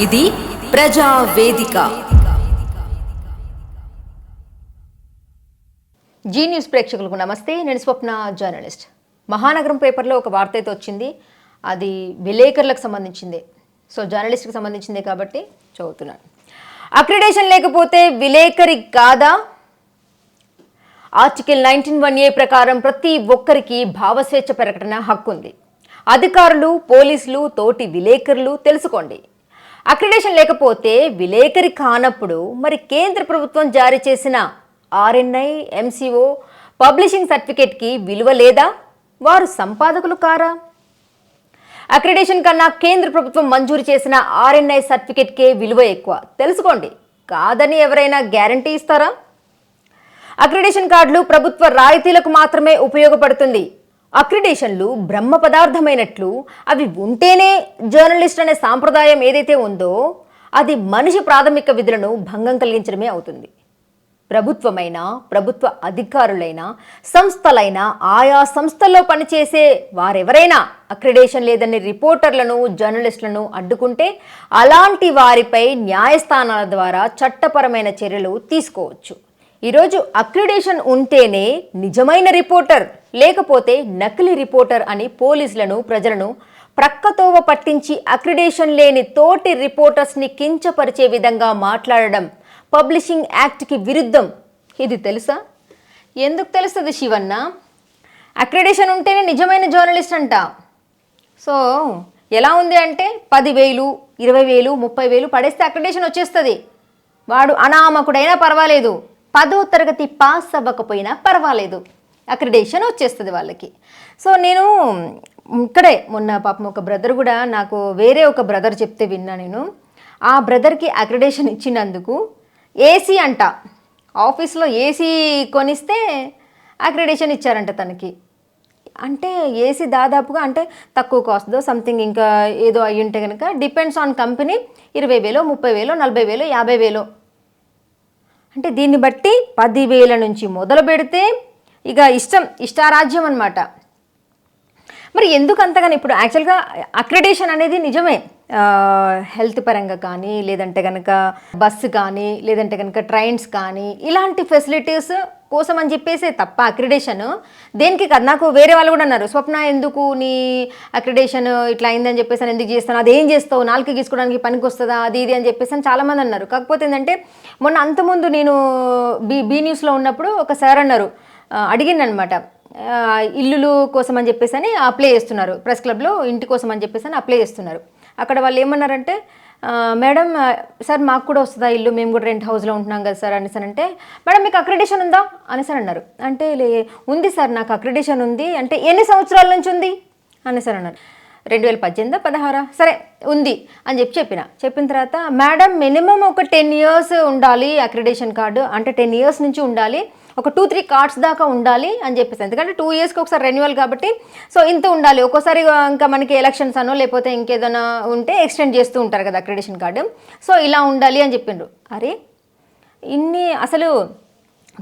ఇది ప్రజా వేదిక. జీ న్యూస్ ప్రేక్షకులకు నమస్తే. నేను స్వప్న, జర్నలిస్ట్. మహానగరం పేపర్లో ఒక వార్త అయితే వచ్చింది. అది విలేకరులకు సంబంధించింది. సో జర్నలిస్ట్కి సంబంధించిందే కాబట్టి చదువుతున్నాను. అక్రిడేషన్ లేకపోతే విలేకరి కాదా? ఆర్టికల్ 19(1)A ప్రకారం ప్రతి ఒక్కరికి భావస్వేచ్ఛ ప్రకటన హక్కు ఉంది. అధికారులు, పోలీసులు, తోటి విలేకరులు తెలుసుకోండి. అక్రిడేషన్ లేకపోతే విలేకరి కానప్పుడు మరి కేంద్ర ప్రభుత్వం జారీ చేసిన RNI, MCO, పబ్లిషింగ్ సర్టిఫికేట్కి విలువ లేదా? వారు సంపాదకులు కారా? అక్రిడేషన్ కన్నా కేంద్ర ప్రభుత్వం మంజూరు చేసిన RNI సర్టిఫికేట్కే విలువ ఎక్కువ. తెలుసుకోండి. కాదని ఎవరైనా గ్యారంటీ ఇస్తారా? అక్రిడేషన్ కార్డులు ప్రభుత్వ రాయితీలకు మాత్రమే ఉపయోగపడుతుంది. అక్రిడేషన్లు బ్రహ్మ పదార్థమైనట్లు అవి ఉంటేనే జర్నలిస్ట్ అనే సాంప్రదాయం ఏదైతే ఉందో అది మనిషి ప్రాథమిక విధులను భంగం కలిగించడమే అవుతుంది. ప్రభుత్వమైనా, ప్రభుత్వ అధికారులైనా, సంస్థలైనా, ఆయా సంస్థల్లో పనిచేసే వారెవరైనా అక్రిడేషన్ లేదని రిపోర్టర్లను, జర్నలిస్టులను అడ్డుకుంటే అలాంటి వారిపై న్యాయస్థానాల ద్వారా చట్టపరమైన చర్యలు తీసుకోవచ్చు. ఈరోజు అక్రిడేషన్ ఉంటేనే నిజమైన రిపోర్టర్, లేకపోతే నకిలీ రిపోర్టర్ అని పోలీసులను, ప్రజలను ప్రక్కతోవ పట్టించి అక్రిడేషన్ లేని తోటి రిపోర్టర్స్ని కించపరిచే విధంగా మాట్లాడడం పబ్లిషింగ్ యాక్ట్కి విరుద్ధం. ఇది తెలుసా? ఎందుకు తెలుస్తుంది శివన్న? అక్రిడేషన్ ఉంటేనే నిజమైన జర్నలిస్ట్ అంట. సో ఎలా ఉంది అంటే 10,000, 20,000, 30,000 పడేస్తే అక్రిడేషన్ వచ్చేస్తుంది. వాడు అనామకుడైనా పర్వాలేదు, 10వ తరగతి పాస్ అవ్వకపోయినా పర్వాలేదు, అక్రిడేషన్ వచ్చేస్తుంది వాళ్ళకి. సో నేను ఇక్కడే మొన్న పాపం ఒక బ్రదర్ కూడా నాకు వేరే ఒక బ్రదర్ చెప్తే విన్నా నేను. ఆ బ్రదర్కి అక్రిడేషన్ ఇచ్చినందుకు ఏసీ అంట, ఆఫీస్లో ఏసీ కొనిస్తే అక్రిడేషన్ ఇచ్చారంట తనకి. అంటే ఏసీ దాదాపుగా అంటే తక్కువ కాస్ట్దో సంథింగ్ ఇంకా ఏదో అయ్యి ఉంటే కనుక డిపెండ్స్ ఆన్ కంపెనీ 20,000, 30,000, 40,000, 50,000. అంటే దీన్ని బట్టి 10,000 నుంచి మొదలు పెడితే ఇక ఇష్టారాజ్యం అనమాట. మరి ఎందుకు అంతగాని ఇప్పుడు యాక్చువల్గా అక్రిడేషన్ అనేది నిజమే, హెల్త్ పరంగా కానీ, లేదంటే కనుక బస్సు కానీ, లేదంటే కనుక ట్రైన్స్ కానీ, ఇలాంటి ఫెసిలిటీస్ కోసం అని చెప్పేసి తప్ప అక్రిడేషన్ దేనికి కాదు. నాకు వేరే వాళ్ళు కూడా అన్నారు, స్వప్న ఎందుకు నీ అక్రిడేషన్ ఇట్లా అయిందని చెప్పేసి ఎందుకు చేస్తాను, అదేం చేస్తావు, నాలుగు గీసుకోవడానికి పనికి వస్తుందా, అది ఇది అని చెప్పేసి అని చాలామంది అన్నారు. కాకపోతే ఏంటంటే మొన్న అంతకుముందు నేను బీ న్యూస్లో ఉన్నప్పుడు ఒక సార్ అన్నారు, అడిగిందనమాట, ఇల్లులు కోసం అని చెప్పేసి అని అప్లై చేస్తున్నారు, ప్రెస్ క్లబ్లో ఇంటి కోసం అని చెప్పేసి అని అప్లై చేస్తున్నారు. అక్కడ వాళ్ళు ఏమన్నారంటే, మేడం సార్ మాకు కూడా వస్తుందా ఇల్లు, మేము కూడా రెంట్ హౌస్లో ఉంటున్నాం కదా సార్ అనేసి అంటే, మేడం మీకు అక్రిడేషన్ ఉందా అనేసి అన్నారు. అంటే ఉంది సార్ నాకు అక్రిడేషన్ ఉంది. అంటే ఎన్ని సంవత్సరాల నుంచి ఉంది అనేసి అన్నారు. 2018, 16 సరే ఉంది అని చెప్పిన తర్వాత, మేడం మినిమం ఒక 10 years ఉండాలి అక్రిడేషన్ కార్డు, అంటే 10 years నుంచి ఉండాలి, ఒక 2-3 కార్డ్స్ దాకా ఉండాలి అని చెప్పేసి. ఎందుకంటే 2 yearsకి ఒకసారి రెన్యువల్ కాబట్టి సో ఇంత ఉండాలి. ఒక్కోసారి ఇంకా మనకి ఎలక్షన్స్ అనో లేకపోతే ఇంకేదైనా ఉంటే ఎక్స్టెండ్ చేస్తూ ఉంటారు కదా అక్రిడేషన్ కార్డు. సో ఇలా ఉండాలి అని చెప్పిండ్రు. అరే ఇన్ని అసలు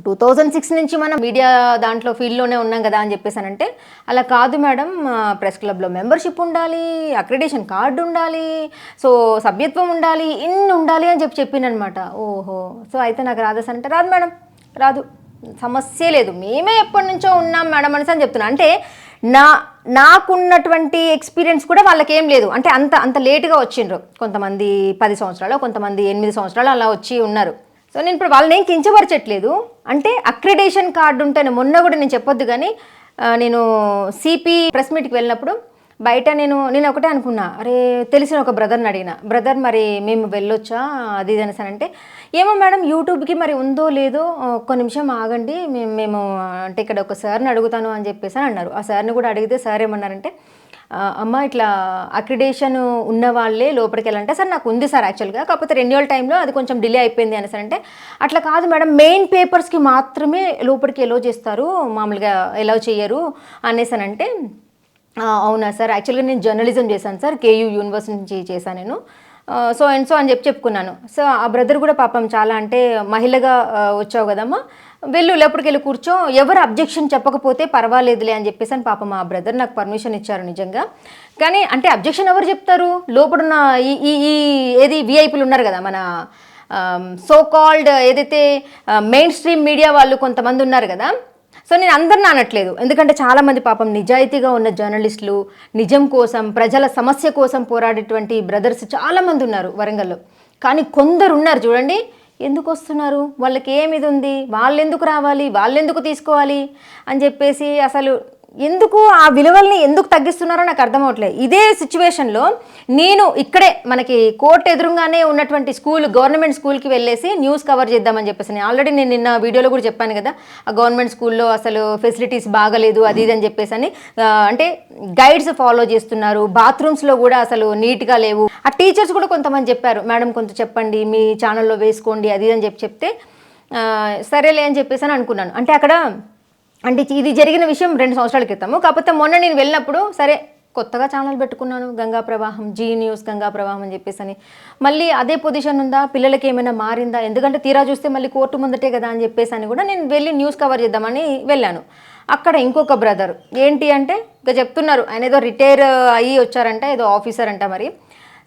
2006 నుంచి మనం మీడియా దాంట్లో ఫీల్డ్లోనే ఉన్నాం కదా అని చెప్పేసానంటే, అలా కాదు మేడం, ప్రెస్ క్లబ్లో మెంబర్షిప్ ఉండాలి, అక్రిడేషన్ కార్డు ఉండాలి, సో సభ్యత్వం ఉండాలి, ఇన్ని ఉండాలి అని చెప్పిననమాట. ఓహో, సో అయితే నాకు రాదేసానంటే, రాదు మేడం రాదు, సమస్య లేదు, మేమే ఎప్పటి నుంచో ఉన్నాం మేడం అనేసి అని చెప్తున్నా. అంటే నాకున్నటువంటి ఎక్స్పీరియన్స్ కూడా వాళ్ళకి ఏం లేదు. అంటే అంత లేటుగా వచ్చిండ్రు. కొంతమంది 10 సంవత్సరాలు, కొంతమంది 8 సంవత్సరాలు అలా వచ్చి ఉన్నారు. సో నేను ఇప్పుడు వాళ్ళని ఏం కించపరచట్లేదు. అంటే అక్రిడేషన్ కార్డు ఉంటే, మొన్న కూడా నేను చెప్పొద్దు కానీ నేను సిపి ప్రెస్ మీట్కి వెళ్ళినప్పుడు బయట నేను ఒకటే అనుకున్నా, అరే తెలిసిన ఒక బ్రదర్ని అడిగిన, బ్రదర్ మరి మేము వెళ్ళొచ్చా అది ఇది అనేసి అంటే, ఏమో మేడం యూట్యూబ్కి మరి ఉందో లేదో ఒక్క నిమిషం ఆగండి, మేము అంటే ఇక్కడ ఒక సార్ని అడుగుతాను అని చెప్పేసి అని అన్నారు. ఆ సార్ని కూడా అడిగితే సార్ ఏమన్నారంటే, అమ్మ ఇట్లా అక్రిడేషన్ ఉన్న వాళ్ళే లోపలికి వెళ్ళాలంటే, సార్ నాకు ఉంది సార్ యాక్చువల్గా, కాకపోతే రెన్యువల్ టైంలో అది కొంచెం డిలే అయిపోయింది అనేసి అంటే, అట్లా కాదు మేడం మెయిన్ పేపర్స్కి మాత్రమే లోపలికి ఎలో చేస్తారు, మామూలుగా ఎలో చేయరు అనేసి అంటే, అవునా సార్, యాక్చువల్గా నేను జర్నలిజం చేశాను సార్, కేయూ యూనివర్సిటీ నుంచి చేశాను నేను, సో అండ్ సో అని చెప్పుకున్నాను. సో ఆ బ్రదర్ కూడా పాపం చాలా అంటే మహిళగా వచ్చావు కదమ్మా, వెళ్ళు లోపలికి వెళ్ళి కూర్చో, ఎవరు అబ్జెక్షన్ చెప్పకపోతే పర్వాలేదులే అని చెప్పేసి అని పాపం ఆ బ్రదర్ నాకు పర్మిషన్ ఇచ్చారు నిజంగా. కానీ అంటే అబ్జెక్షన్ ఎవరు చెప్తారు, లోపడున్న ఈ ఈ ఈ ఏది విఐపీలు ఉన్నారు కదా మన సో కాల్డ్ ఏదైతే మెయిన్ స్ట్రీమ్ మీడియా వాళ్ళు కొంతమంది ఉన్నారు కదా. సో నేను అందరిని అనట్లేదు, ఎందుకంటే చాలామంది పాపం నిజాయితీగా ఉన్న జర్నలిస్టులు, నిజం కోసం ప్రజల సమస్య కోసం పోరాడేటువంటి బ్రదర్స్ చాలామంది ఉన్నారు వరంగల్లో. కానీ కొందరు ఉన్నారు చూడండి, ఎందుకు వస్తున్నారు, వాళ్ళకి ఏమిది ఉంది, వాళ్ళు ఎందుకు రావాలి, వాళ్ళు ఎందుకు తీసుకోవాలి అని చెప్పేసి అసలు ఎందుకు ఆ విలువల్ని ఎందుకు తగ్గిస్తున్నారో నాకు అర్థం అవ్వట్లేదు. ఇదే సిచ్యువేషన్లో నేను ఇక్కడే మనకి కోర్టు ఎదురుగానే ఉన్నటువంటి స్కూల్, గవర్నమెంట్ స్కూల్కి వెళ్ళేసి న్యూస్ కవర్ చేద్దామని చెప్పేసి, ఆల్రెడీ నేను నిన్న వీడియోలో కూడా చెప్పాను కదా, ఆ గవర్నమెంట్ స్కూల్లో అసలు ఫెసిలిటీస్ బాగలేదు అది ఇది అని చెప్పేసి అని, అంటే గైడ్స్ ఫాలో చేస్తున్నారు, బాత్రూమ్స్లో కూడా అసలు నీట్గా లేవు. ఆ టీచర్స్ కూడా కొంతమంది చెప్పారు, మేడం కొంచెం చెప్పండి మీ ఛానల్లో వేసుకోండి అది అని చెప్తే సరేలే అని చెప్పేసి అని అనుకున్నాను. అంటే అక్కడ అంటే ఇది జరిగిన విషయం 2 సంవత్సరాల క్రితము, కాకపోతే మొన్న నేను వెళ్ళినప్పుడు సరే కొత్తగా ఛానల్ పెట్టుకున్నాను, గంగా ప్రవాహం, జీ న్యూస్ గంగా ప్రవాహం అని చెప్పేసి అని, మళ్ళీ అదే పొజిషన్ ఉందా, పిల్లలకి ఏమైనా మారిందా, ఎందుకంటే తీరా చూస్తే మళ్ళీ కోర్టు ముందటే కదా అని చెప్పేసి అని కూడా నేను వెళ్ళి న్యూస్ కవర్ చేద్దామని వెళ్ళాను. అక్కడ ఇంకొక బ్రదర్ ఏంటి అంటే ఇంకా చెప్తున్నారు, ఆయన ఏదో రిటైర్ అయ్యి వచ్చారంట, ఏదో ఆఫీసర్ అంట మరి.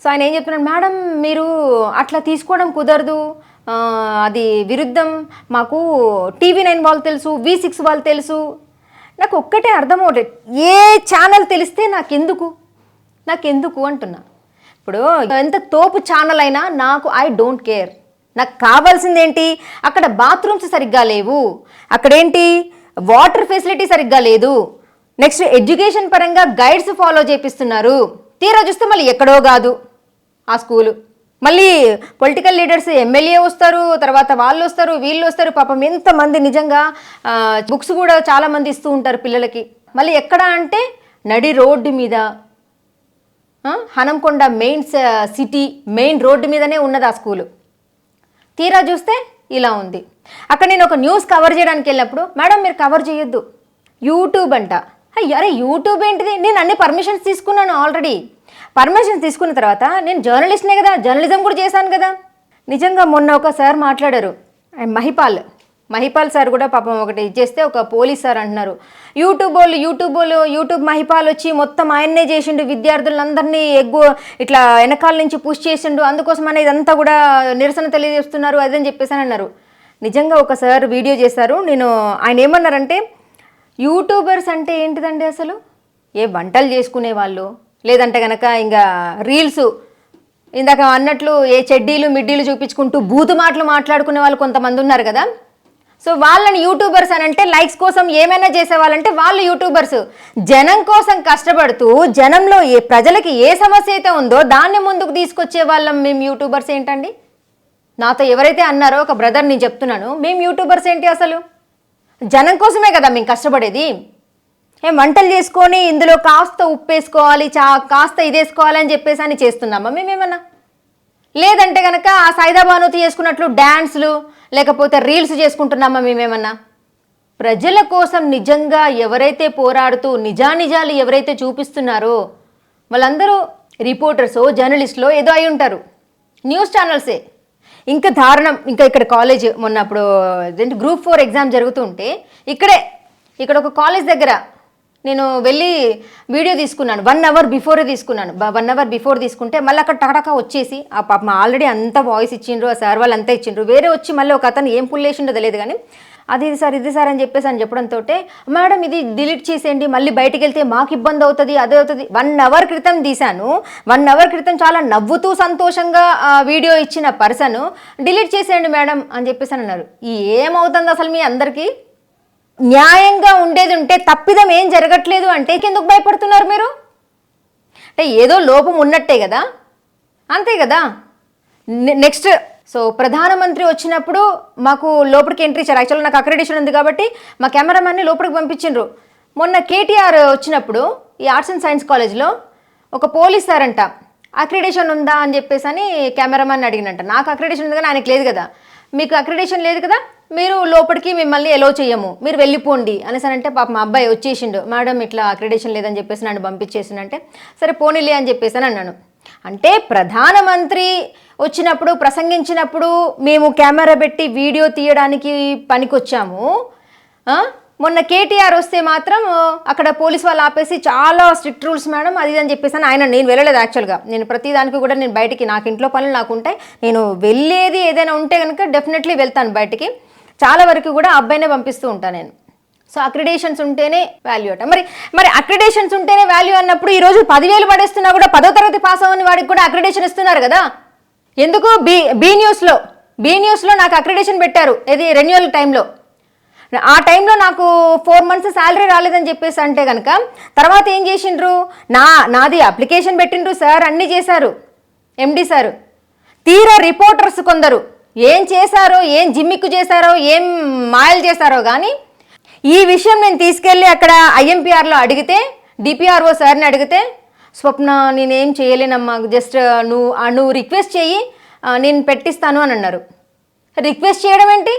సో ఆయన ఏం చెప్తున్నారు, మేడం మీరు అట్లా తీసుకోవడం కుదరదు, అది విరుద్ధం, మాకు TV9 వాళ్ళు తెలుసు, V6 వాళ్ళు తెలుసు. నాకు ఒక్కటే అర్థం అవట్లేదు, ఏ ఛానల్ తెలిస్తే నాకెందుకు అంటున్నా. ఇప్పుడు ఎంత తోపు ఛానల్ అయినా నాకు ఐ డోంట్ కేర్, నాకు కావాల్సింది ఏంటి, అక్కడ బాత్రూమ్స్ సరిగ్గా లేవు, అక్కడేంటి వాటర్ ఫెసిలిటీ సరిగ్గా లేదు, నెక్స్ట్ ఎడ్యుకేషన్ పరంగా గైడ్స్ ఫాలో చేపిస్తున్నారు, తీరా చూస్తే మళ్ళీ ఎక్కడో కాదు ఆ స్కూలు, మళ్ళీ పొలిటికల్ లీడర్స్ ఎమ్మెల్యే వస్తారు, తర్వాత వాళ్ళు వస్తారు వీళ్ళు వస్తారు, పాపం ఎంతమంది నిజంగా బుక్స్ కూడా చాలామంది ఇస్తూ ఉంటారు పిల్లలకి. మళ్ళీ ఎక్కడ అంటే నడి రోడ్డు మీద, Hanamkonda main city main road మీదనే ఉన్నది ఆ స్కూలు. తీరా చూస్తే ఇలా ఉంది. అక్కడ నేను ఒక న్యూస్ కవర్ చేయడానికి వెళ్ళినప్పుడు, మేడం మీరు కవర్ చేయొద్దు, యూట్యూబ్ అంట. అరే యూట్యూబ్ ఏంటిది, నేను అన్ని పర్మిషన్స్ తీసుకున్నాను ఆల్రెడీ. పర్మిషన్ తీసుకున్న తర్వాత నేను జర్నలిస్ట్నే కదా, జర్నలిజం కూడా చేశాను కదా. నిజంగా మొన్న ఒక సార్ మాట్లాడారు, మహిపాల్ సార్ కూడా పాపం ఒకటి చేస్తే ఒక పోలీస్ సార్ అంటున్నారు, యూట్యూబ్ మహిపాల్ వచ్చి మొత్తం ఆయన్నే చేసిండు, విద్యార్థులందరినీ ఇట్లా వెనకాల నుంచి పుష్ చేసిండు, అందుకోసం అనేది అంతా కూడా నిరసన తెలియజేస్తున్నారు అదని చెప్పేసి అన్నారు. నిజంగా ఒక సార్ వీడియో చేశారు, ఆయన ఏమన్నారంటే యూట్యూబర్స్ అంటే ఏంటిదండి అసలు, ఏ వంటలు చేసుకునే వాళ్ళు, లేదంటే కనుక ఇంకా రీల్స్ ఇందాక అన్నట్లు ఏ చెడ్డీలు మిడ్డీలు చూపించుకుంటూ బూతు మాటలు మాట్లాడుకునే వాళ్ళు కొంతమంది ఉన్నారు కదా. సో వాళ్ళని యూట్యూబర్స్ అని అంటే లైక్స్ కోసం ఏమైనా చేసేవాళ్ళంటే వాళ్ళు యూట్యూబర్స్. జనం కోసం కష్టపడుతూ జనంలో ప్రజలకి ఏ సమస్య అయితే ఉందో దాన్ని ముందుకు తీసుకొచ్చే వాళ్ళం మేము యూట్యూబర్స్ ఏంటండి. నాతో ఎవరైతే అన్నారో ఒక బ్రదర్ నేను చెప్తున్నాను, మేము యూట్యూబర్స్ ఏంటి అసలు, జనం కోసమే కదా మేము కష్టపడేది. వంటలు చేసుకొని ఇందులో కాస్త ఉప్పు వేసుకోవాలి, కాస్త ఇది వేసుకోవాలి అని చెప్పేసి అని చేస్తున్నామా మేమేమన్నా, లేదంటే కనుక ఆ సైదాబానుతి చేసుకున్నట్లు డ్యాన్స్లు లేకపోతే రీల్స్ చేసుకుంటున్నామా మేమేమన్నా. ప్రజల కోసం నిజంగా ఎవరైతే పోరాడుతూ నిజానిజాలు ఎవరైతే చూపిస్తున్నారో వాళ్ళందరూ రిపోర్టర్సో జర్నలిస్టులో ఏదో అయి ఉంటారు, న్యూస్ ఛానల్సే. ఇంకా దారుణం, ఇంకా ఇక్కడ కాలేజ్ మొన్న అప్పుడు గ్రూప్ 4 ఎగ్జామ్ జరుగుతుంటే ఇక్కడ ఒక కాలేజ్ దగ్గర నేను వెళ్ళి వీడియో తీసుకున్నాను, 1 అవర్ బిఫోరే తీసుకున్నాను. 1 అవర్ బిఫోర్ తీసుకుంటే మళ్ళీ అక్కడ టకటకా వచ్చేసి ఆ పాప ఆల్రెడీ అంతా వాయిస్ ఇచ్చిండ్రు, ఆ సార్ వాళ్ళు అంతా ఇచ్చిండ్రు, వేరే వచ్చి మళ్ళీ ఒక అతను ఏం పుల్లేసిండో తెలియదు కానీ అది ఇది సార్ అని చెప్పేసి అని చెప్పడంతో, మేడం ఇది డిలీట్ చేసేయండి, మళ్ళీ బయటికి వెళ్తే మాకు ఇబ్బంది అవుతుంది అదే అవుతుంది. 1 అవర్ క్రితం తీశాను, 1 అవర్ క్రితం చాలా నవ్వుతూ సంతోషంగా వీడియో ఇచ్చిన పర్సన్ డిలీట్ చేసేయండి మేడం అని చెప్పేసి అని అన్నారు. ఏమవుతుంది అసలు మీ అందరికీ, న్యాయంగా ఉండేది ఉంటే తప్పిదం ఏం జరగట్లేదు అంటే ఎందుకు భయపడుతున్నారు మీరు, అంటే ఏదో లోపం ఉన్నట్టే కదా, అంతే కదా. నెక్స్ట్ సో ప్రధానమంత్రి వచ్చినప్పుడు మాకు లోపలికి ఎంట్రీ ఇచ్చారు, యాక్చువల్గా నాకు అక్రెడిషన్ ఉంది కాబట్టి మా కెమెరామ్యాన్ని లోపలికి పంపించిండ్రు. మొన్న కేటీఆర్ వచ్చినప్పుడు ఈ ఆర్ట్స్ అండ్ సైన్స్ కాలేజ్లో ఒక పోలీస్ సార్ అంట అక్రెడిషన్ ఉందా అని చెప్పేసి అని కెమెరామ్యాన్ అడిగినంట. నాకు అక్రెడిషన్ ఉంది కానీ ఆయనకు లేదు కదా. మీకు అక్రిడేషన్ లేదు కదా, మీరు లోపలికి మిమ్మల్ని ఎలో చేయము, మీరు వెళ్ళిపోండి అనేసి అంటే పాప మా అబ్బాయి వచ్చేసిండు, మేడం ఇట్లా అక్రిడేషన్ లేదని చెప్పేసి నన్ను పంపించేసిందంటే సరే పోనీలే అని చెప్పేసి అని అన్నాను. అంటే ప్రధానమంత్రి వచ్చినప్పుడు ప్రసంగించినప్పుడు మేము కెమెరా పెట్టి వీడియో తీయడానికి పనికొచ్చాము. మొన్న కేటీఆర్ వస్తే మాత్రం అక్కడ పోలీస్ వాళ్ళు ఆపేసి చాలా స్ట్రిక్ట్ రూల్స్ మేడం అది అని చెప్పేసి ఆయన, నేను వెళ్ళలేదు యాక్చువల్గా, నేను ప్రతిదానికి కూడా నేను బయటికి నాకు ఇంట్లో పనులు నాకు ఉంటాయి, నేను వెళ్ళేది ఏదైనా ఉంటే కనుక డెఫినెట్లీ వెళ్తాను బయటికి, చాలా వరకు కూడా అబ్బాయినే పంపిస్తూ ఉంటాను నేను. సో అక్రిడేషన్స్ ఉంటేనే వాల్యూ అట. మరి అక్రిడేషన్స్ ఉంటేనే వాల్యూ అన్నప్పుడు ఈరోజు 10,000 పడేస్తున్నా కూడా 10వ తరగతి పాస్ అవ్వని వాడికి కూడా అక్రిడేషన్ ఇస్తున్నారు కదా. ఎందుకు బీ న్యూస్లో నాకు అక్రిడేషన్ పెట్టారు, ఇది రెన్యువల్ టైంలో. ఆ టైంలో నాకు 4 months శాలరీ రాలేదని చెప్పేసి అంటే కనుక తర్వాత ఏం చేసిండ్రు, నాది అప్లికేషన్ పెట్టిండ్రు సార్, అన్నీ చేశారు ఎండి సార్. తీరా రిపోర్టర్స్ కొందరు ఏం చేశారో, ఏం జిమ్మిక్కు చేశారో, ఏం మాయలు చేశారో కానీ ఈ విషయం నేను తీసుకెళ్ళి అక్కడ ఐఎంపీఆర్లో అడిగితే, డిపిఆర్ఓ సార్ని అడిగితే, స్వప్న నేనేం చేయలేనమ్మా, జస్ట్ నువ్వు రిక్వెస్ట్ చెయ్యి నేను పెట్టిస్తాను అని అన్నారు. రిక్వెస్ట్ చేయడం ఏంటి,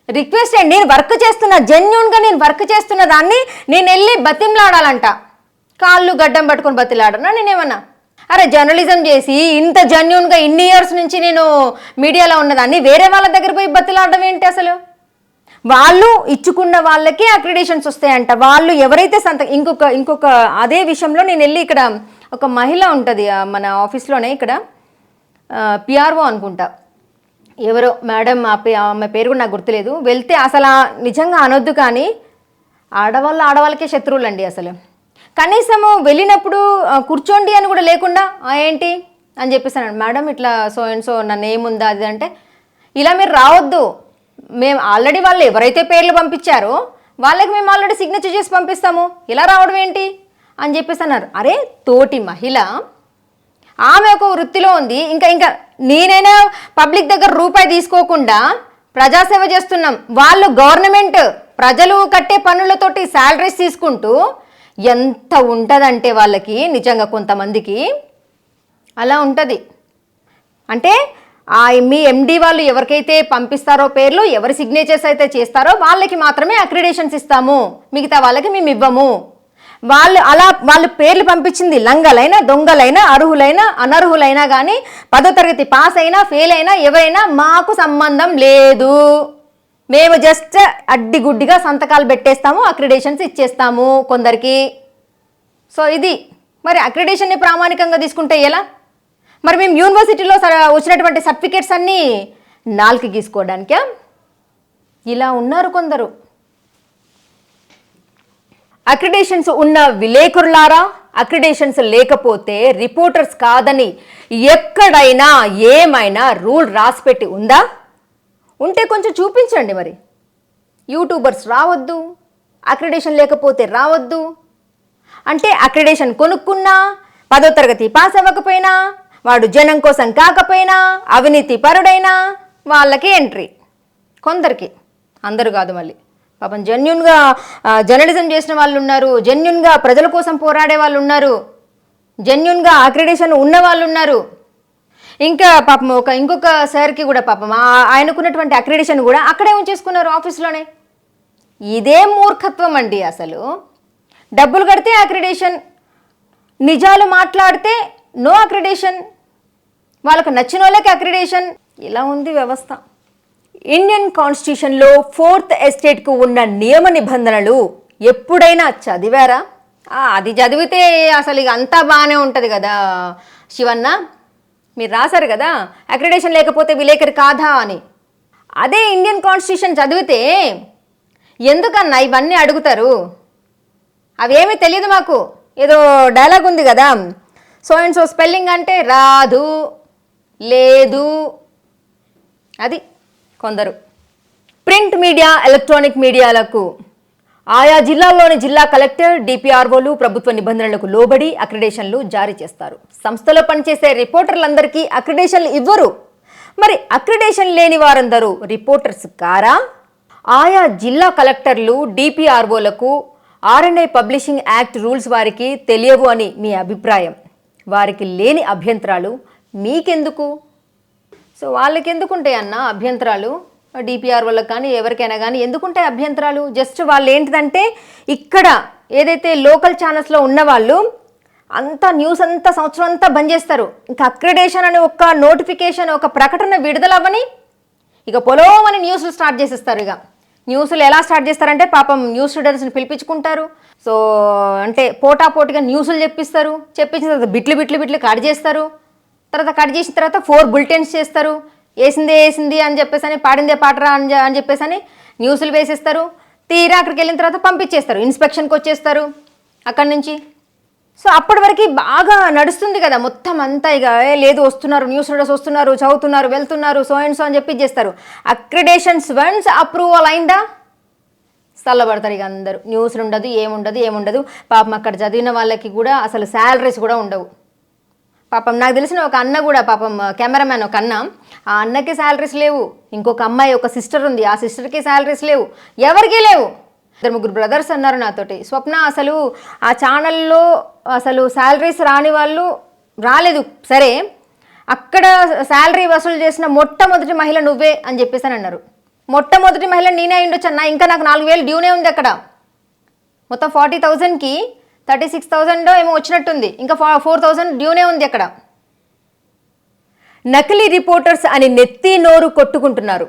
రిక్వెస్ట్ అండి, నేను వర్క్ చేస్తున్నా, జెన్యూన్గా నేను వర్క్ చేస్తున్న దాన్ని నేను వెళ్ళి బతిమలాడాలంట, కాళ్ళు గడ్డం పట్టుకొని బతిలాడనా నేనేమన్నా? అరే జర్నలిజం చేసి ఇంత జెన్యూన్గా ఇన్ని ఇయర్స్ నుంచి నేను మీడియాలో ఉన్నదాన్ని వేరే వాళ్ళ దగ్గర పోయి బతిలాడడం ఏంటి అసలు? వాళ్ళు ఇచ్చుకున్న వాళ్ళకి అక్రిడేషన్స్ వస్తాయంట, వాళ్ళు ఎవరైతే ఇంకొక అదే విషయంలో నేను వెళ్ళి ఇక్కడ ఒక మహిళ ఉంటుంది మన ఆఫీస్లోనే, ఇక్కడ పిఆర్ఓ అనుకుంటా ఎవరో మేడం, ఆమె పేరు కూడా నాకు గుర్తులేదు, వెళ్తే అసలు నిజంగా అనొద్దు కానీ ఆడవాళ్ళకే శత్రువులు అండి అసలు. కనీసము వెళ్ళినప్పుడు కూర్చోండి అని కూడా లేకుండా ఏంటి అని చెప్పేసాను, మేడం ఇట్లా సో అండ్ సో నా నేమ్ ఉందా అది అంటే, ఇలా మీరు రావద్దు, మేము ఆల్రెడీ వాళ్ళు ఎవరైతే పేర్లు పంపించారో వాళ్ళకి మేము ఆల్రెడీ సిగ్నేచర్ చేసి పంపిస్తాము, ఇలా రావడం ఏంటి అని చెప్పేసి అన్నారు. అరే తోటి మహిళ, ఆమె ఒక వృత్తిలో ఉంది, ఇంకా నేనైనా పబ్లిక్ దగ్గర రూపాయి తీసుకోకుండా ప్రజాసేవ చేస్తున్నాం, వాళ్ళు గవర్నమెంట్ ప్రజలు కట్టే పన్నులతోటి శాలరీస్ తీసుకుంటూ ఎంత ఉంటుందంటే వాళ్ళకి నిజంగా కొంతమందికి అలా ఉంటుంది. అంటే మీ ఎండి వాళ్ళు ఎవరికైతే పంపిస్తారో పేర్లు, ఎవరి సిగ్నేచర్స్ అయితే చేస్తారో వాళ్ళకి మాత్రమే అక్రిడేషన్స్ ఇస్తాము, మిగతా వాళ్ళకి మేము ఇవ్వము. వాళ్ళు పేర్లు పంపించింది లంగలైనా దొంగలైనా అర్హులైనా అనర్హులైనా కానీ 10వ తరగతి పాస్ అయినా ఫెయిల్ అయినా ఎవరైనా మాకు సంబంధం లేదు, మేము జస్ట్ అడ్డిగుడ్డిగా సంతకాలు పెట్టేస్తాము, అక్రిడేషన్స్ ఇచ్చేస్తాము కొందరికి. సో ఇది మరి అక్రిడేషన్ని ప్రామాణికంగా తీసుకుంటే ఎలా? మరి మేము యూనివర్సిటీలో వచ్చినటువంటి సర్టిఫికేట్స్ అన్నీ నాలుగు గీసుకోవడానికా? ఇలా ఉన్నారు కొందరు. అక్రిడేషన్స్ ఉన్న విలేకరులారా, అక్రిడేషన్స్ లేకపోతే రిపోర్టర్స్ కాదని ఎక్కడైనా ఏమైనా రూల్ రాసిపెట్టి ఉందా? ఉంటే కొంచెం చూపించండి. మరి యూట్యూబర్స్ రావద్దు, అక్రిడేషన్ లేకపోతే రావద్దు అంటే, అక్రిడేషన్ కొనుక్కున్నా 10వ తరగతి పాస్ అవ్వకపోయినా, వాడు జనం కోసం కాకపోయినా, అవినీతి పరుడైనా వాళ్ళకి ఎంట్రీ. కొందరికి, అందరూ కాదు. మళ్ళీ పాపం జెన్యున్గా జర్నలిజం చేసిన వాళ్ళు ఉన్నారు, జెన్యున్గా ప్రజల కోసం పోరాడే వాళ్ళు ఉన్నారు, జెన్యున్గా అక్రిడేషన్ ఉన్న వాళ్ళు ఉన్నారు. ఇంకా పాపం ఇంకొక సార్కి కూడా పాపం ఆయనకున్నటువంటి అక్రిడేషన్ కూడా అక్కడే ఉంచేసుకున్నారు ఆఫీస్లోనే. ఇదే మూర్ఖత్వం అండి అసలు. డబ్బులు కడితే అక్రిడేషన్, నిజాలు మాట్లాడితే నో అక్రిడేషన్, వాళ్ళకు నచ్చిన వాళ్ళకి అక్రిడేషన్. ఇలా ఉంది వ్యవస్థ. ఇండియన్ కాన్స్టిట్యూషన్లో 4th ఎస్టేట్కు ఉన్న నియమ నిబంధనలు ఎప్పుడైనా చదివారా? అది చదివితే అసలు ఇక అంతా బాగానే ఉంటుంది కదా శివన్న. మీరు రాశారు కదా అక్రిడేషన్ లేకపోతే విలేకరి కాదా అని. అదే ఇండియన్ కాన్స్టిట్యూషన్ చదివితే ఎందుకన్నా ఇవన్నీ అడుగుతారు? అవేమీ తెలియదు మాకు. ఏదో డైలాగ్ ఉంది కదా, సో అండ్ సో స్పెల్లింగ్ అంటే రాదు, లేదు, అది కొందరు. ప్రింట్ మీడియా, ఎలక్ట్రానిక్ మీడియాలకు ఆయా జిల్లాల్లోని జిల్లా కలెక్టర్, డిపిఆర్ఓలు ప్రభుత్వ నిబంధనలకు లోబడి అక్రిడేషన్లు జారీ చేస్తారు. సంస్థలో పనిచేసే రిపోర్టర్లందరికీ అక్రిడేషన్లు ఇవ్వరు. మరి అక్రిడేషన్ లేని వారందరూ రిపోర్టర్స్ కారా? ఆయా జిల్లా కలెక్టర్లు, డిపిఆర్ఓలకు ఆర్ఎన్ఐ పబ్లిషింగ్ యాక్ట్ రూల్స్ వారికి తెలియవు అని మీ అభిప్రాయం. వారికి లేని అభ్యంతరాలు మీకెందుకు? సో వాళ్ళకి ఎందుకుంటాయి అన్న అభ్యంతరాలు? డిపిఆర్ వాళ్ళకి కానీ ఎవరికైనా కానీ ఎందుకుంటాయి అభ్యంతరాలు? జస్ట్ వాళ్ళు ఏంటిదంటే ఇక్కడ ఏదైతే లోకల్ ఛానల్స్లో ఉన్న వాళ్ళు అంతా న్యూస్ అంతా సంవత్సరం అంతా బంద్ చేస్తారు. ఇంకా అక్రిడేషన్ అని ఒక నోటిఫికేషన్ ఒక ప్రకటన విడుదల అవ్వని ఇక పొలోమని న్యూస్లు స్టార్ట్ చేసేస్తారు. ఇక న్యూస్లు ఎలా స్టార్ట్ చేస్తారంటే పాపం న్యూస్ రీడర్స్ని పిలిపించుకుంటారు. సో అంటే పోటాపోటీగా న్యూస్లు చెప్పిస్తారు. చెప్పించిన తర్వాత బిట్లు కట్ చేస్తారు. తర్వాత కట్ చేసిన తర్వాత 4 బులెటిన్స్ చేస్తారు. వేసింది అని చెప్పేసి అని, పాడిందే పాటరా అని చెప్పేసి అని న్యూస్లు వేసేస్తారు. తీరా అక్కడికి వెళ్ళిన తర్వాత పంపించేస్తారు, ఇన్స్పెక్షన్కి వచ్చేస్తారు అక్కడి నుంచి. సో అప్పటి వరకు బాగా నడుస్తుంది కదా మొత్తం అంతా. ఇక లేదు వస్తున్నారు, న్యూస్ రీడర్స్ వస్తున్నారు, చదువుతున్నారు, వెళ్తున్నారు, సో అండ్ సో అని చెప్పి చేస్తారు. అక్రిడేషన్స్ వన్స్ అప్రూవల్ అయిందా చల్లబడతారు ఇక అందరూ. న్యూస్ ఉండదు, ఏముండదు. పాపం అక్కడ చదివిన వాళ్ళకి కూడా అసలు శాలరీస్ కూడా ఉండవు. పాపం నాకు తెలిసిన ఒక అన్న కూడా పాపం కెమెరామ్యాన్ ఒక అన్న, ఆ అన్నకి శాలరీస్ లేవు. ఇంకొక అమ్మాయి ఒక సిస్టర్ ఉంది, ఆ సిస్టర్కి శాలరీస్ లేవు, ఎవరికీ లేవు. 2-3 బ్రదర్స్ అన్నారు నాతోటి, స్వప్న అసలు ఆ ఛానల్లో అసలు శాలరీస్ రాని వాళ్ళు రాలేదు. సరే అక్కడ శాలరీ వసూలు చేసిన మొట్టమొదటి మహిళ నువ్వే అని చెప్పేసి అని అన్నారు. మొట్టమొదటి మహిళ నేనే అయ్యుండొచ్చు అన్న, ఇంకా నాకు 4,000 డ్యూనే ఉంది అక్కడ. మొత్తం 40,000కి 36,000 ఏమో వచ్చినట్టుంది, ఇంకా 4,000 డ్యూనే ఉంది అక్కడ. నకిలీ రిపోర్టర్స్ అని నెత్తి నోరు కొట్టుకుంటున్నారు.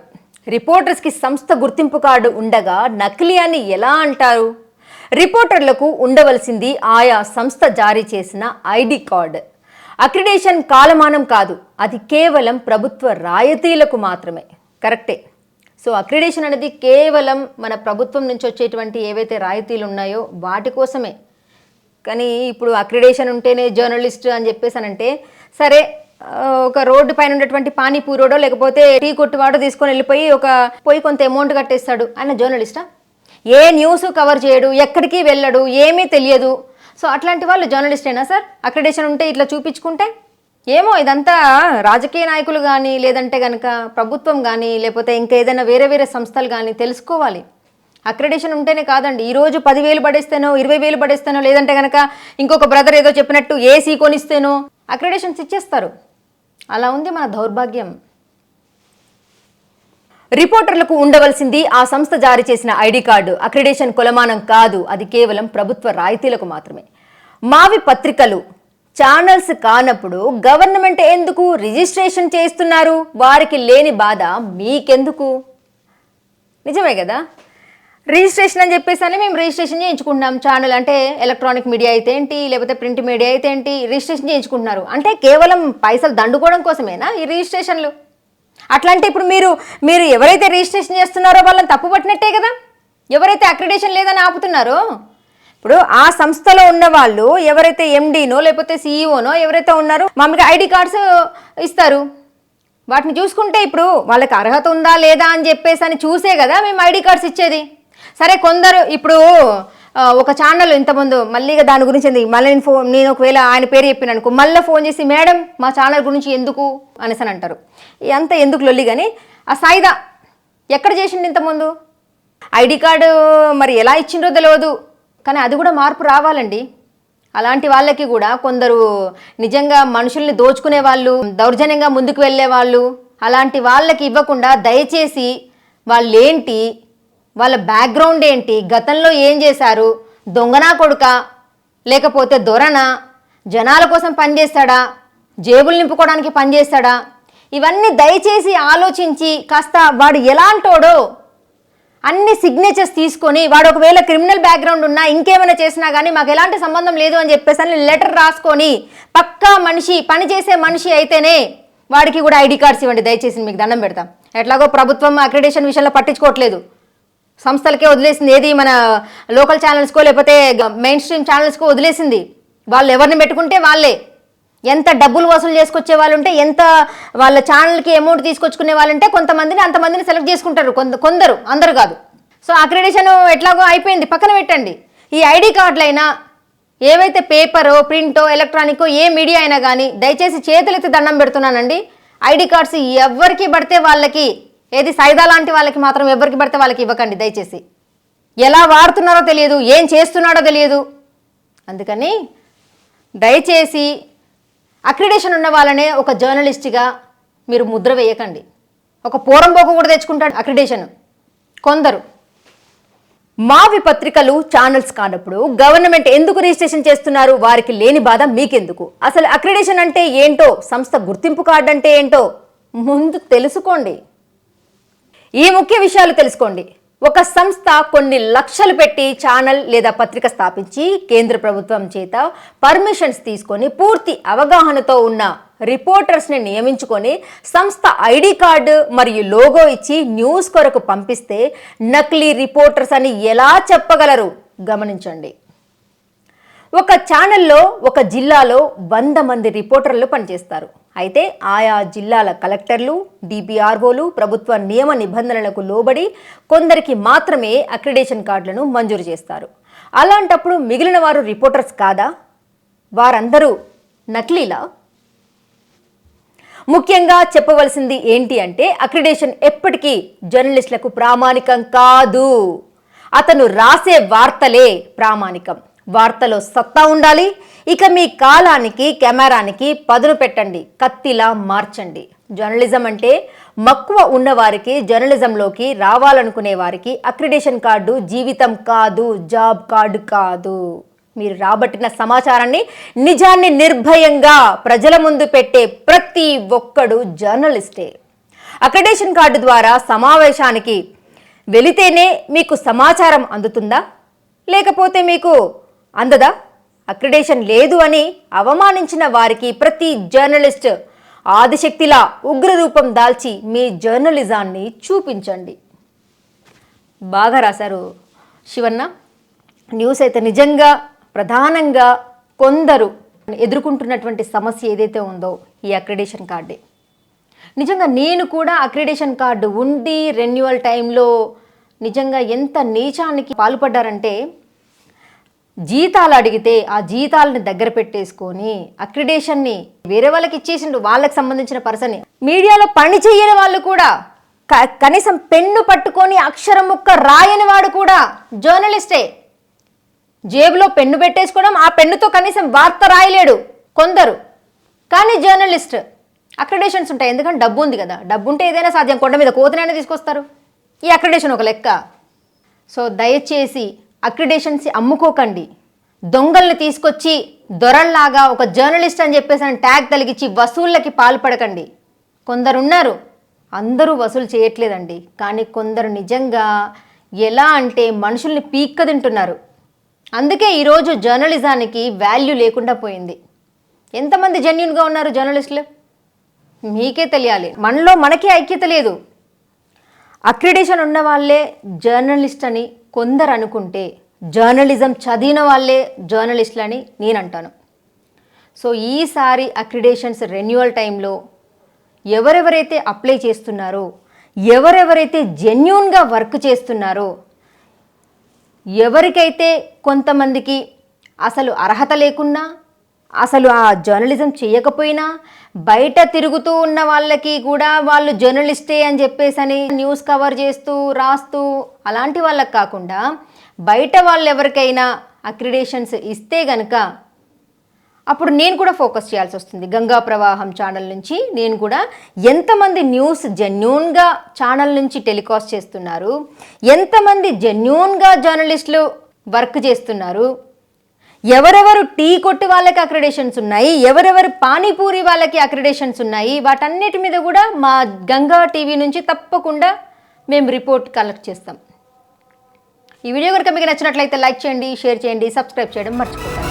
రిపోర్టర్స్కి సంస్థ గుర్తింపు కార్డు ఉండగా నకిలీ అని ఎలా అంటారు? రిపోర్టర్లకు ఉండవలసింది ఆయా సంస్థ జారీ చేసిన ఐడి కార్డు. అక్రిడేషన్ కాలమానం కాదు, అది కేవలం ప్రభుత్వ రాయితీలకు మాత్రమే. కరెక్టే. సో అక్రిడేషన్ అనేది కేవలం మన ప్రభుత్వం నుంచి వచ్చేటువంటి ఏవైతే రాయితీలు ఉన్నాయో వాటి కోసమే. కానీ ఇప్పుడు అక్రిడేషన్ ఉంటేనే జర్నలిస్ట్ అని చెప్పేసి అంటే, సరే ఒక రోడ్డు పైన ఉన్నటువంటి పానీపూరోడో లేకపోతే టీ కొట్టువాడో తీసుకొని వెళ్ళిపోయి కొంత అమౌంట్ కట్టేస్తాడు, ఆయన జర్నలిస్టా? ఏ న్యూస్ కవర్ చేయడు, ఎక్కడికి వెళ్ళడు, ఏమీ తెలియదు. సో అట్లాంటి వాళ్ళు జర్నలిస్టేనా సార్? అక్రిడేషన్ ఉంటే ఇట్లా చూపించుకుంటే? ఏమో ఇదంతా రాజకీయ నాయకులు కానీ లేదంటే కనుక ప్రభుత్వం కానీ లేకపోతే ఇంకా ఏదైనా వేరే సంస్థలు కానీ తెలుసుకోవాలి. అక్రిడేషన్ ఉంటేనే కాదండి, ఈరోజు 10,000 పడేస్తేనో 20,000 పడేస్తేనో లేదంటే కనుక ఇంకొక బ్రదర్ ఏదో చెప్పినట్టు ఏసీ కొనిస్తేనో అక్రిడేషన్స్ ఇచ్చేస్తారు. అలా ఉంది మన దౌర్భాగ్యం. రిపోర్టర్లకు ఉండవలసింది ఆ సంస్థ జారీ చేసిన ఐడి కార్డు. అక్రిడేషన్ కొలమానం కాదు, అది కేవలం ప్రభుత్వ రాయితీలకు మాత్రమే. మావి పత్రికలు ఛానల్స్ కానప్పుడు గవర్నమెంట్ ఎందుకు రిజిస్ట్రేషన్ చేస్తున్నారు? వారికి లేని బాధ మీకెందుకు? నిజమే కదా, రిజిస్ట్రేషన్ అని చెప్పేసి అని మేము రిజిస్ట్రేషన్ చేయించుకుంటున్నాం. ఛానల్ అంటే ఎలక్ట్రానిక్ మీడియా అయితే ఏంటి, లేకపోతే ప్రింట్ మీడియా అయితే ఏంటి, రిజిస్ట్రేషన్ చేయించుకుంటున్నారు. అంటే కేవలం పైసలు దండుకోవడం కోసమేనా ఈ రిజిస్ట్రేషన్లు? అట్లాంటి ఇప్పుడు మీరు ఎవరైతే రిజిస్ట్రేషన్ చేస్తున్నారో వాళ్ళని తప్పు పట్టినట్టే కదా. ఎవరైతే అక్రిడేషన్ లేదని ఆపుతున్నారో, ఇప్పుడు ఆ సంస్థలో ఉన్న వాళ్ళు ఎవరైతే ఎండీనో లేకపోతే సిఈఓనో ఎవరైతే ఉన్నారో మామూలుగా ఐడి కార్డ్స్ ఇస్తారు. వాటిని చూసుకుంటే ఇప్పుడు వాళ్ళకి అర్హత ఉందా లేదా అని చెప్పేసి అని చూసే కదా మేము ఐడి కార్డ్స్ ఇచ్చేది. సరే కొందరు ఇప్పుడు ఒక ఛానల్ ఇంతకుముందు మళ్ళీ దాని గురించి మళ్ళీ నేను ఒకవేళ ఆయన పేరు చెప్పిన అనుకో, మళ్ళీ ఫోన్ చేసి మేడం మా ఛానల్ గురించి ఎందుకు అనేసి అని అంటారు. అంతా ఎందుకు లొల్లి. కానీ ఆ సాయిదా ఎక్కడ చేసిండు ఇంతకుముందు ఐడి కార్డు, మరి ఎలా ఇచ్చిండ్రో తెలియదు. కానీ అది కూడా మార్పు రావాలండి. అలాంటి వాళ్ళకి కూడా కొందరు నిజంగా మనుషుల్ని దోచుకునే వాళ్ళు, దౌర్జన్యంగా ముందుకు వెళ్ళే వాళ్ళు, అలాంటి వాళ్ళకి ఇవ్వకుండా దయచేసి వాళ్ళేంటి, వాళ్ళ బ్యాక్గ్రౌండ్ ఏంటి, గతంలో ఏం చేశారు, దొంగనా కొడుక లేకపోతే దొరనా, జనాల కోసం పనిచేస్తాడా, జేబులు నింపుకోవడానికి పనిచేస్తాడా, ఇవన్నీ దయచేసి ఆలోచించి కాస్త వాడు ఎలాంటోడో అన్ని సిగ్నేచర్స్ తీసుకొని, వాడు ఒకవేళ క్రిమినల్ బ్యాక్గ్రౌండ్ ఉన్నా ఇంకేమైనా చేసినా కానీ మాకు ఎలాంటి సంబంధం లేదు అని చెప్పేసి అని లెటర్ రాసుకొని పక్కా మనిషి, పనిచేసే మనిషి అయితేనే వాడికి కూడా ఐడి కార్డ్స్ ఇవ్వండి దయచేసి, మీకు దండం పెడతాం. ఎట్లాగో ప్రభుత్వం అక్రిడేషన్ విషయంలో పట్టించుకోవట్లేదు, సంస్థలకే వదిలేసింది. ఏది మన లోకల్ ఛానల్స్కో లేకపోతే మెయిన్ స్ట్రీమ్ ఛానల్స్కో వదిలేసింది. వాళ్ళు ఎవరిని పెట్టుకుంటే వాళ్ళే, ఎంత డబ్బులు వసూలు చేసుకొచ్చే వాళ్ళు ఉంటే, ఎంత వాళ్ళ ఛానల్కి అమౌంట్ తీసుకొచ్చుకునే వాళ్ళు ఉంటే కొంతమందిని అంతమందిని సెలెక్ట్ చేసుకుంటారు, కొందరు, అందరు కాదు. సో అక్రిడేషన్ ఎట్లాగో అయిపోయింది, పక్కన పెట్టండి. ఈ ఐడి కార్డులైనా ఏవైతే పేపరో ప్రింటో ఎలక్ట్రానికో ఏ మీడియా అయినా కానీ దయచేసి చేతులెత్తి దండం పెడుతున్నానండి, ఐడి కార్డ్స్ ఎవరికి పడితే వాళ్ళకి, ఏది సైదా లాంటి వాళ్ళకి మాత్రం ఎవరికి పడితే వాళ్ళకి ఇవ్వకండి దయచేసి. ఎలా వాడుతున్నారో తెలియదు, ఏం చేస్తున్నాడో తెలియదు. అందుకని దయచేసి అక్రిడేషన్ ఉన్న వాళ్ళనే ఒక జర్నలిస్ట్గా మీరు ముద్ర వేయకండి. ఒక పోరంబోకు కూడా తెచ్చుకుంటాడు అక్రిడేషన్ కొందరు. మావి పత్రికలు ఛానల్స్ కానప్పుడు గవర్నమెంట్ ఎందుకు రిజిస్ట్రేషన్ చేస్తున్నారు? వారికి లేని బాధ మీకెందుకు? అసలు అక్రిడేషన్ అంటే ఏంటో, సంస్థ గుర్తింపు కార్డు అంటే ఏంటో ముందు తెలుసుకోండి. ఈ ముఖ్య విషయాలు తెలుసుకోండి. ఒక సంస్థ కొన్ని లక్షలు పెట్టి ఛానల్ లేదా పత్రిక స్థాపించి కేంద్ర ప్రభుత్వం చేత పర్మిషన్స్ తీసుకొని పూర్తి అవగాహనతో ఉన్న రిపోర్టర్స్ని నియమించుకొని సంస్థ ఐడి కార్డు మరియు లోగో ఇచ్చి న్యూస్ కొరకు పంపిస్తే నకిలీ రిపోర్టర్స్ అని ఎలా చెప్పగలరు? గమనించండి. ఒక ఛానల్లో ఒక జిల్లాలో 100 మంది రిపోర్టర్లు పనిచేస్తారు. అయితే ఆయా జిల్లాల కలెక్టర్లు, డిపిఆర్ఓలు ప్రభుత్వ నియమ నిబంధనలకు లోబడి కొందరికి మాత్రమే అక్రిడేషన్ కార్డులను మంజూరు చేస్తారు. అలాంటప్పుడు మిగిలిన వారు రిపోర్టర్స్ కాదా? వారందరూ నకిలీలా? ముఖ్యంగా చెప్పవలసింది ఏంటి అంటే అక్రిడేషన్ ఎప్పటికీ జర్నలిస్టులకు ప్రామాణికం కాదు. అతను రాసే వార్తలే ప్రామాణికం. వార్తలో సత్తా ఉండాలి. ఇక మీ కాలానికి కెమెరానికి పదును పెట్టండి, కత్తిలా మార్చండి. జర్నలిజం అంటే మక్కువ ఉన్నవారికి, జర్నలిజంలోకి రావాలనుకునే వారికి అక్రిడేషన్ కార్డు జీవితం కాదు, జాబ్ కార్డు కాదు. మీరు రాబట్టిన సమాచారాన్ని, నిజాన్ని నిర్భయంగా ప్రజల ముందు పెట్టే ప్రతి ఒక్కడు జర్నలిస్టే. అక్రిడేషన్ కార్డు ద్వారా సమావేశానికి వెళితేనే మీకు సమాచారం అందుతుందా? లేకపోతే మీకు అందదా? అక్రిడేషన్ లేదు అని అవమానించిన వారికి ప్రతి జర్నలిస్ట్ ఆదిశక్తిలా ఉగ్రరూపం దాల్చి మీ జర్నలిజాన్ని చూపించండి. బాగా రాశారు శివన్న. న్యూస్ అయితే నిజంగా ప్రధానంగా కొందరు ఎదుర్కొంటున్నటువంటి సమస్య ఏదైతే ఉందో ఈ అక్రిడేషన్ కార్డే. నిజంగా నేను కూడా అక్రిడేషన్ కార్డు ఉండి రెన్యువల్ టైంలో నిజంగా ఎంత నీచానికి పాల్పడ్డారంటే, జీతాలు అడిగితే ఆ జీతాలని దగ్గర పెట్టేసుకొని అక్రిడేషన్ని వేరే వాళ్ళకి ఇచ్చేసిండు, వాళ్ళకి సంబంధించిన పర్సన్. మీడియాలో పని చేయని వాళ్ళు కూడా, కనీసం పెన్ను పట్టుకొని అక్షరం ముక్క రాయని వాడు కూడా జర్నలిస్టే. జేబులో పెన్ను పెట్టేసుకోవడం, ఆ పెన్నుతో కనీసం వార్త రాయలేడు కొందరు, కానీ జర్నలిస్ట్. అక్రిడేషన్స్ ఉంటాయి, ఎందుకంటే డబ్బు ఉంది కదా. డబ్బు ఉంటే ఏదైనా సాధ్యం. కొండ మీద కోతనైనా తీసుకొస్తారు. ఈ అక్రిడేషన్ ఒక లెక్క. సో దయచేసి అక్రిడేషన్స్ అమ్ముకోకండి. దొంగల్ని తీసుకొచ్చి దొరల్లాగా ఒక జర్నలిస్ట్ అని చెప్పేసి ట్యాగ్ తలిగించి వసూళ్ళకి పాల్పడకండి. కొందరున్నారు, అందరూ వసూలు చేయట్లేదండి, కానీ కొందరు నిజంగా ఎలా అంటే మనుషుల్ని పీక్క తింటున్నారు. అందుకే ఈరోజు జర్నలిజానికి వాల్యూ లేకుండా పోయింది. ఎంతమంది జెన్యూన్గా ఉన్నారు జర్నలిస్టులు మీకే తెలియాలి. మనలో మనకే ఐక్యత లేదు. అక్రిడేషన్ ఉన్న వాళ్ళే జర్నలిస్ట్ అని కొందరు అనుకుంటే, జర్నలిజం చదివిన వాళ్ళే జర్నలిస్టులు అని నేను అంటాను. సో ఈసారి అక్రిడేషన్స్ రెన్యువల్ టైంలో ఎవరెవరైతే అప్లై చేస్తున్నారో, ఎవరెవరైతే జెన్యూన్గా వర్క్ చేస్తున్నారో, ఎవరికైతే కొంతమందికి అసలు అర్హత లేకున్నా, అసలు ఆ జర్నలిజం చేయకపోయినా, బయట తిరుగుతూ ఉన్న వాళ్ళకి కూడా వాళ్ళు జర్నలిస్టే అని చెప్పేసి న్యూస్ కవర్ చేస్తూ రాస్తూ అలాంటి వాళ్ళకి కాకుండా బయట వాళ్ళు ఎవరికైనా అక్రిడేషన్స్ ఇస్తే గనక అప్పుడు నేను కూడా ఫోకస్ చేయాల్సి వస్తుంది. గంగా ప్రవాహం ఛానల్ నుంచి నేను కూడా ఎంతమంది న్యూస్ జెన్యూన్గా ఛానల్ నుంచి టెలికాస్ట్ చేస్తున్నారు, ఎంతమంది జెన్యూన్గా జర్నలిస్టులు వర్క్ చేస్తున్నారు, ఎవరెవరు టీ కొట్టి వాళ్ళకి అక్రిడేషన్స్ ఉన్నాయి, ఎవరెవరు పానీపూరి వాళ్ళకి అక్రిడేషన్స్ ఉన్నాయి, వాటన్నిటి మీద కూడా మా గంగా టీవీ నుంచి తప్పకుండా మేము రిపోర్ట్ కలెక్ట్ చేస్తాం. ఈ వీడియో కనుక మీకు నచ్చినట్లయితే లైక్ చేయండి, షేర్ చేయండి, సబ్స్క్రైబ్ చేయడం మర్చిపోకండి.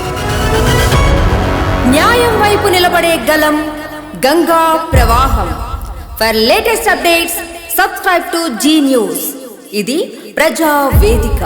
న్యాయం వైపు నిలబడే గలం గంగా ప్రవాహం. For latest updates subscribe to Zee news. ఇది ప్రజా వేదిక.